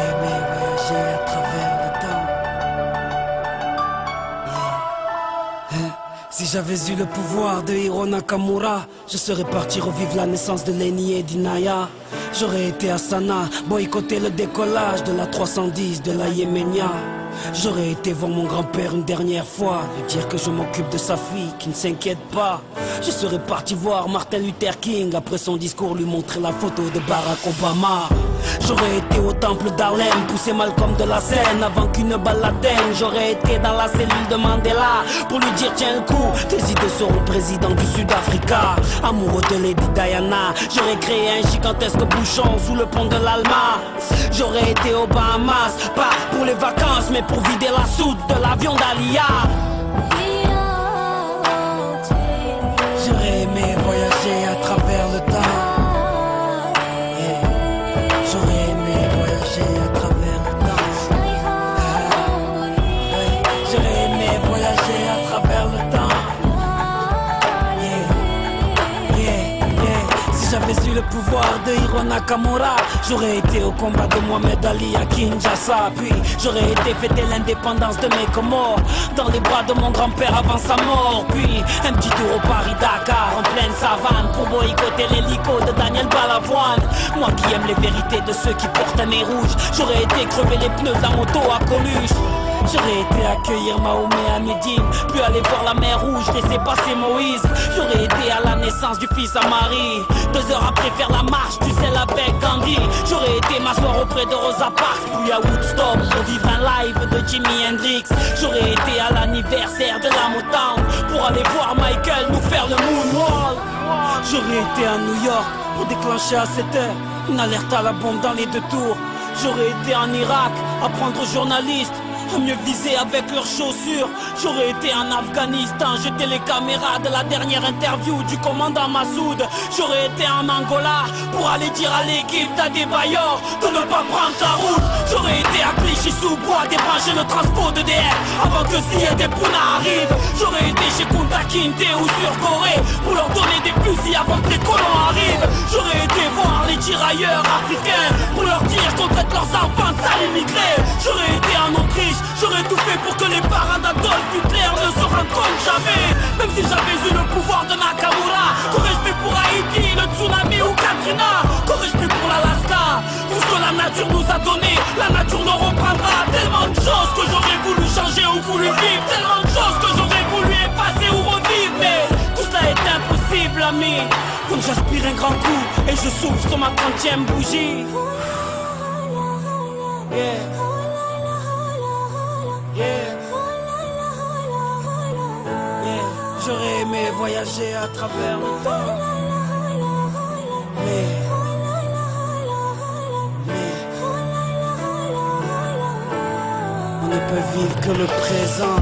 aimé voyager à travers le temps. Si j'avais eu le pouvoir de Hiro Nakamura, je serais parti revivre la naissance de Lenny et d'Inaya. J'aurais été à Sanaa, boycotter le décollage de la 310 de la Yéménia. J'aurais été voir mon grand-père une dernière fois, lui dire que je m'occupe de sa fille, qui ne s'inquiète pas. Je serais parti voir Martin Luther King, après son discours lui montrer la photo de Barack Obama. J'aurais été au temple d'Harlem, pousser Malcolm de la scène avant qu'une balle l'atteigne. J'aurais été dans la cellule de Mandela pour lui dire tiens le coup, tes idées seront président du Sud-Africa. Amoureux de Lady Diana, j'aurais créé un gigantesque bouchon sous le pont de l'Alma. J'aurais été aux Bahamas, pas pour les vacances mais pour vider la soute de l'avion d'Alia. J'aurais aimé voyager à travers le temps. J'aurais aimé voyager à travers le temps. J'aurais aimé voyager à travers le temps. Si j'avais eu le pouvoir de Hiro Nakamura, j'aurais été au combat de Mohamed Ali à Kinshasa. Puis j'aurais été fêter l'indépendance de mes Comores dans les bras de mon grand-père avant sa mort. Puis un petit tour au Paris-Dakar en pleine savane pour boycotter l'hélico de Daniel Balavoine. Moi qui aime les vérités de ceux qui portent un nez rouge, j'aurais été crever les pneus de la moto à Coluche. J'aurais été accueillir Mahomet à Médine, puis aller voir la mer Rouge, laisser passer Moïse. J'aurais été à la naissance du fils à Marie, 2 heures après faire la marche du sel avec Gandhi. J'aurais été m'asseoir auprès de Rosa Parks, puis à Woodstock pour vivre un live de Jimi Hendrix. J'aurais été à l'anniversaire de la Motown pour aller voir Michael nous faire le moonwalk. J'aurais été à New York pour déclencher à 7 heures une alerte à la bombe dans les 2 tours. J'aurais été en Irak apprendre aux journalistes à mieux viser avec leurs chaussures. J'aurais été en Afghanistan, jeter les caméras de la dernière interview du commandant Massoud. J'aurais été en Angola pour aller dire à l'équipe d'Adebayor de ne pas prendre la route. J'aurais été à Clichy-sous-Bois débrancher le transport d'EDF avant que Ziyad et Pouna arrivent. J'aurais été chez Kunta Kinte ou sur Corée pour leur donner des fusils avant que les colons arrivent. J'aurais été voir les tirailleurs africains pour leur dire qu'on traite leurs enfants de sales immigrés. J'aurais été en Autriche, j'aurais tout fait pour que les parents d'Adolf Hitler ne se rendent compte jamais. Même si j'avais eu le pouvoir de Nakamura, qu'aurais-je fait pour Haïti, le tsunami ou Katrina? Qu'aurais-je fait pour l'Alaska? Tout ce que la nature nous a donné, la nature nous reprendra. Tellement de choses que j'aurais voulu changer ou voulu vivre, tellement de choses que j'aurais voulu effacer ou revivre. Mais tout cela est impossible, ami. Donc j'aspire un grand coup et je souffle sur ma 30e bougie. J'aurais aimé voyager à travers le temps, mais on ne peut vivre que le présent.